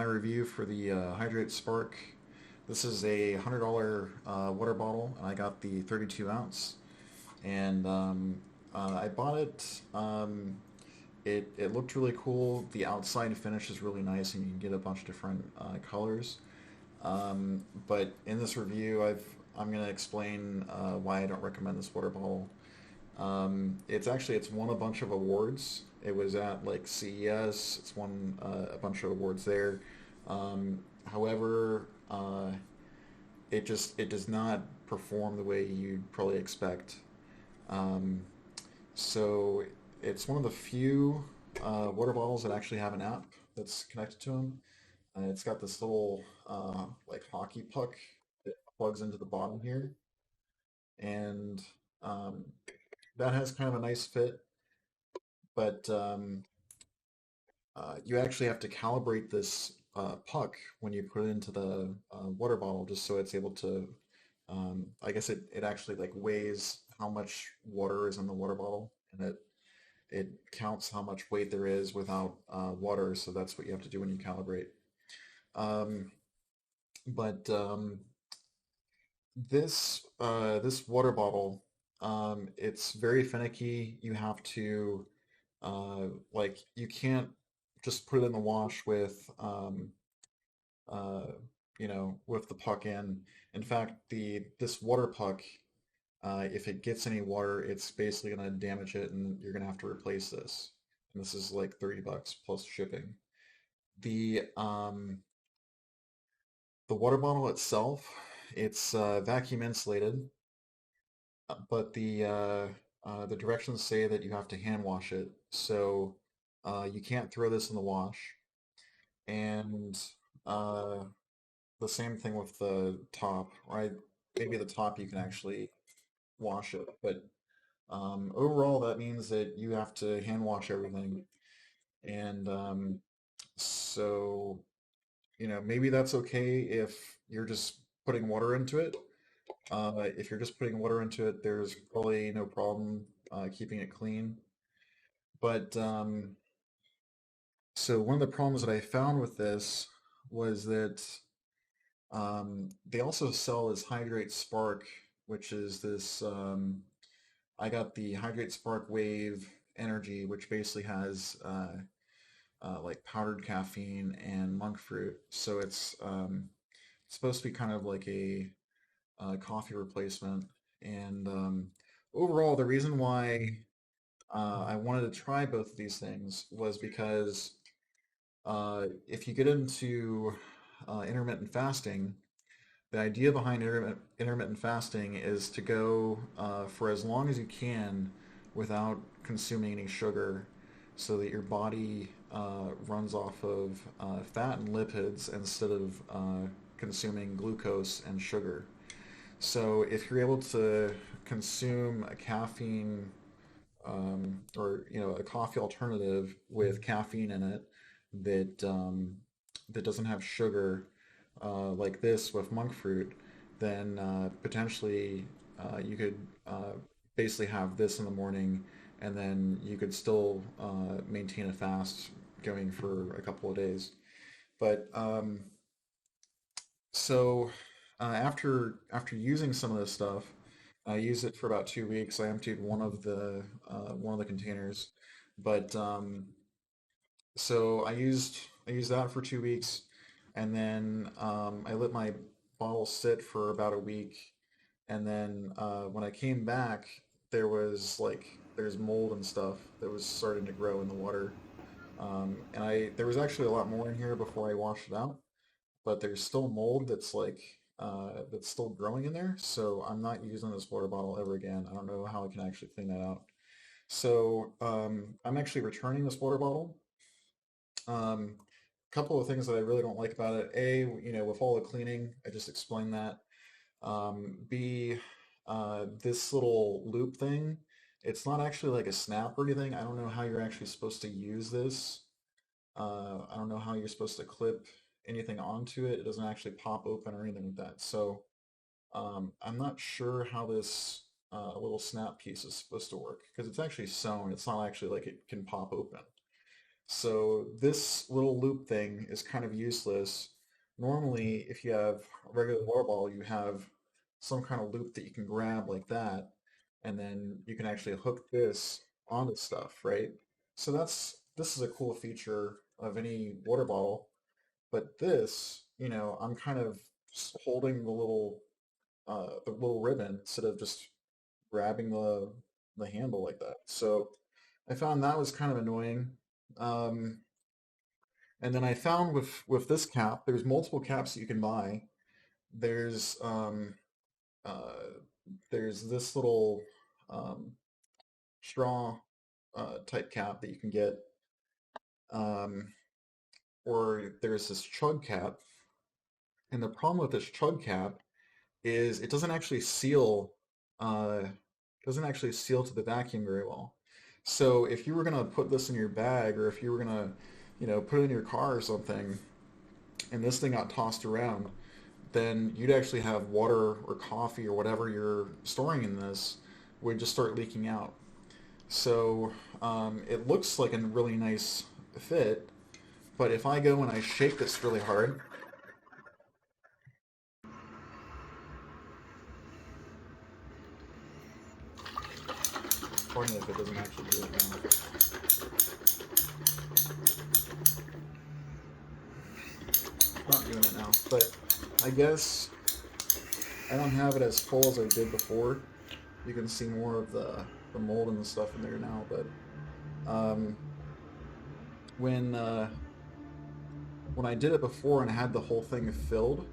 my review for the Hydrate Spark. This is a $100 water bottle, and I got the 32 ounce. And I bought it. It looked really cool. The outside finish is really nice, and you can get a bunch of different colors. But in this review, I'm going to explain why I don't recommend this water bottle. It's won a bunch of awards. It was at like CES. It's won a bunch of awards there. However, it does not perform the way you'd probably expect. Um, so it's one of the few water bottles that actually have an app that's connected to them. It's got this little like hockey puck that plugs into the bottom here, and um, that has kind of a nice fit. But you actually have to calibrate this puck when you put it into the water bottle, just so it's able to. I guess it actually like weighs how much water is in the water bottle, and it counts how much weight there is without water. So that's what you have to do when you calibrate. Um, but this water bottle, it's very finicky. You have to like you can't just put it in the wash with uh, with the puck in. In fact, the this water puck, if it gets any water, it's basically gonna damage it, and you're gonna have to replace this. And this is like 30 bucks plus shipping. The um, the water bottle itself, it's vacuum insulated, but the directions say that you have to hand wash it. So you can't throw this in the wash. And uh, the same thing with the top, right? Maybe the top you can actually wash it, but overall that means that you have to hand wash everything. And so, maybe that's okay if you're just putting water into it. If you're just putting water into it, there's probably no problem keeping it clean. But so one of the problems that I found with this was that they also sell this Hydrate Spark, which is this. I got the Hydrate Spark Wave Energy, which basically has like powdered caffeine and monk fruit. So it's supposed to be kind of like a coffee replacement. And overall, the reason why I wanted to try both of these things was because if you get into intermittent fasting, the idea behind intermittent fasting is to go for as long as you can without consuming any sugar so that your body runs off of fat and lipids instead of consuming glucose and sugar. So if you're able to consume a caffeine or a coffee alternative with caffeine in it that doesn't have sugar, like this with monk fruit, then potentially you could basically have this in the morning, and then you could still maintain a fast going for a couple of days. But so after using some of this stuff, I used it for about 2 weeks. I emptied one of the containers, but so I used that for 2 weeks, and then I let my bottle sit for about a week, and then when I came back, there's mold and stuff that was starting to grow in the water, and I there was actually a lot more in here before I washed it out, but there's still mold that's still growing in there, so I'm not using this water bottle ever again. I don't know how I can actually clean that out. So I'm actually returning this water bottle. Couple of things that I really don't like about it. A, with all the cleaning, I just explained that. B, this little loop thing, it's not actually like a snap or anything. I don't know how you're actually supposed to use this. I don't know how you're supposed to clip anything onto it. It doesn't actually pop open or anything like that. So I'm not sure how this little snap piece is supposed to work because it's actually sewn. It's not actually like it can pop open. So this little loop thing is kind of useless. Normally, if you have a regular water bottle, you have some kind of loop that you can grab like that, and then you can actually hook this onto stuff, right? So this is a cool feature of any water bottle. But this, I'm kind of holding the little ribbon instead of just grabbing the handle like that. So I found that was kind of annoying. Um, and then I found with this cap, there's multiple caps that you can buy. There's uh, there's this little um, straw type cap that you can get, um, or there's this chug cap. And the problem with this chug cap is it doesn't actually seal to the vacuum very well. So if you were gonna put this in your bag, or if you were gonna, put it in your car or something, and this thing got tossed around, then you'd actually have water or coffee or whatever you're storing in this would just start leaking out. So it looks like a really nice fit, but if I go and I shake this really hard, pardon me if it doesn't actually do it now. It's not doing it now, but I guess I don't have it as full as I did before. You can see more of the mold and the stuff in there now, but um, when uh, when I did it before and I had the whole thing filled,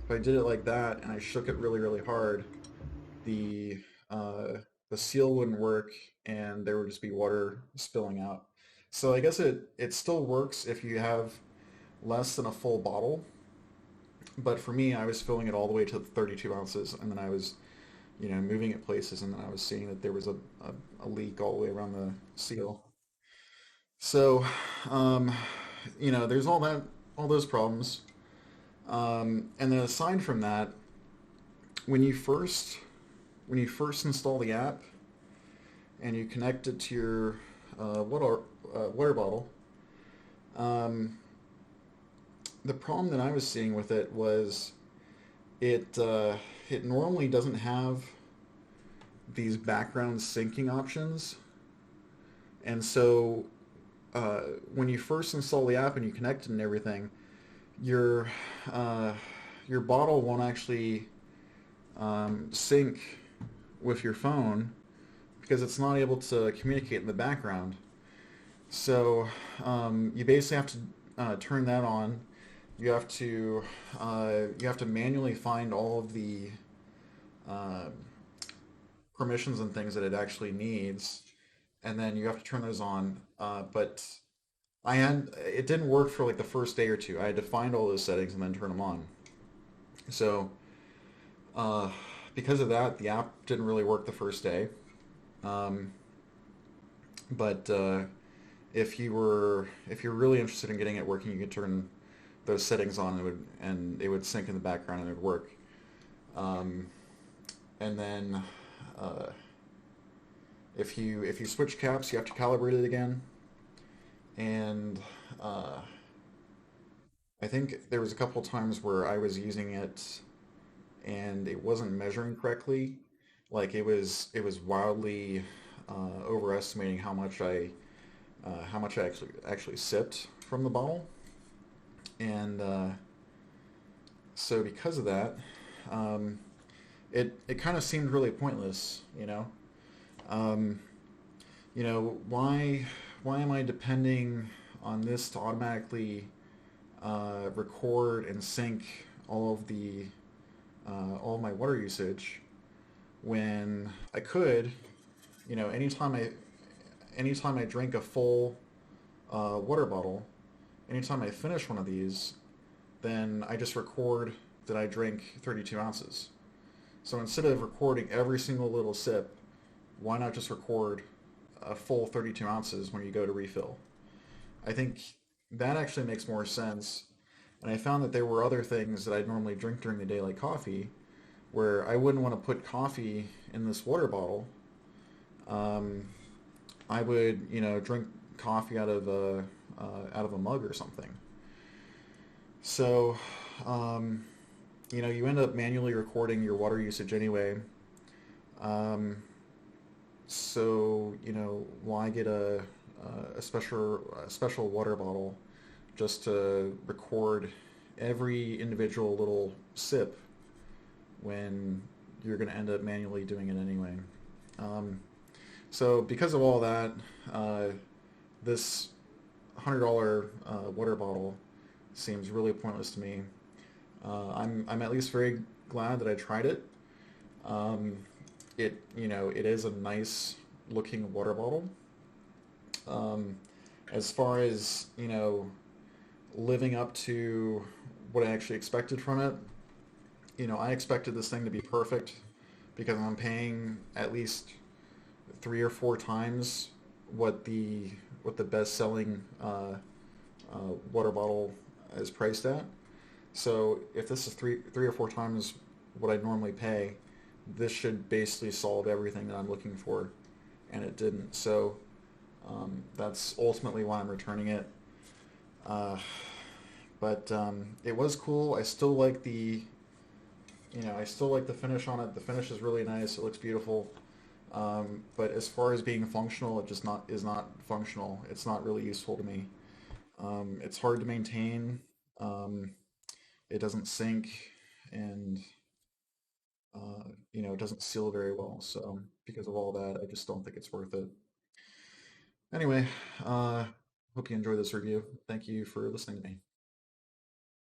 if I did it like that and I shook it really really hard, the uh, the seal wouldn't work and there would just be water spilling out. So I guess it still works if you have less than a full bottle, but for me, I was filling it all the way to 32 ounces, and then I was, moving it places, and then I was seeing that there was a leak all the way around the seal. So, um, there's all those problems. And then aside from that, when you first when you first install the app and you connect it to your water bottle, um, the problem that I was seeing with it was it normally doesn't have these background syncing options, and so uh, when you first install the app and you connect it and everything, your uh, your bottle won't actually sync with your phone because it's not able to communicate in the background. So you basically have to turn that on. You have to manually find all of the uh, permissions and things that it actually needs, and then you have to turn those on. But it didn't work for like the first day or two. I had to find all those settings and then turn them on. So uh, because of that, the app didn't really work the first day. Um, but if you're really interested in getting it working, you could turn those settings on and it would sync in the background and it would work. Um, and then uh, if you switch caps, you have to calibrate it again. And uh, I think there was a couple times where I was using it and it wasn't measuring correctly. Like it was wildly overestimating how much I actually sipped from the bottle, and so because of that, um, it kind of seemed really pointless. Um, why am I depending on this to automatically record and sync all of my water usage when I could, anytime I drink a full water bottle, anytime I finish one of these, then I just record that I drink 32 ounces. So instead of recording every single little sip, why not just record a full 32 ounces when you go to refill? I think that actually makes more sense. And I found that there were other things that I'd normally drink during the day, like coffee, where I wouldn't want to put coffee in this water bottle. Um, I would, drink coffee out of a mug or something. So, um, you end up manually recording your water usage anyway. Um, so, why get a special water bottle just to record every individual little sip when you're going to end up manually doing it anyway? Um, so, because of all that, uh, this $100 water bottle seems really pointless to me. I'm at least very glad that I tried it. Um, it is a nice looking water bottle. Um, as far as, living up to what I actually expected from it, I expected this thing to be perfect because I'm paying at least 3 or 4 times what the best selling water bottle is priced at. So if this is three or four times what I normally pay, this should basically solve everything that I'm looking for, and it didn't. So that's ultimately why I'm returning it. Uh, but it was cool. I still like the finish on it. The finish is really nice. It looks beautiful. But as far as being functional, it just not is not functional. It's not really useful to me. It's hard to maintain. Um, it doesn't sink, and it doesn't seal very well. So because of all that, I just don't think it's worth it. Anyway, uh, hope you enjoyed this review. Thank you for listening to me.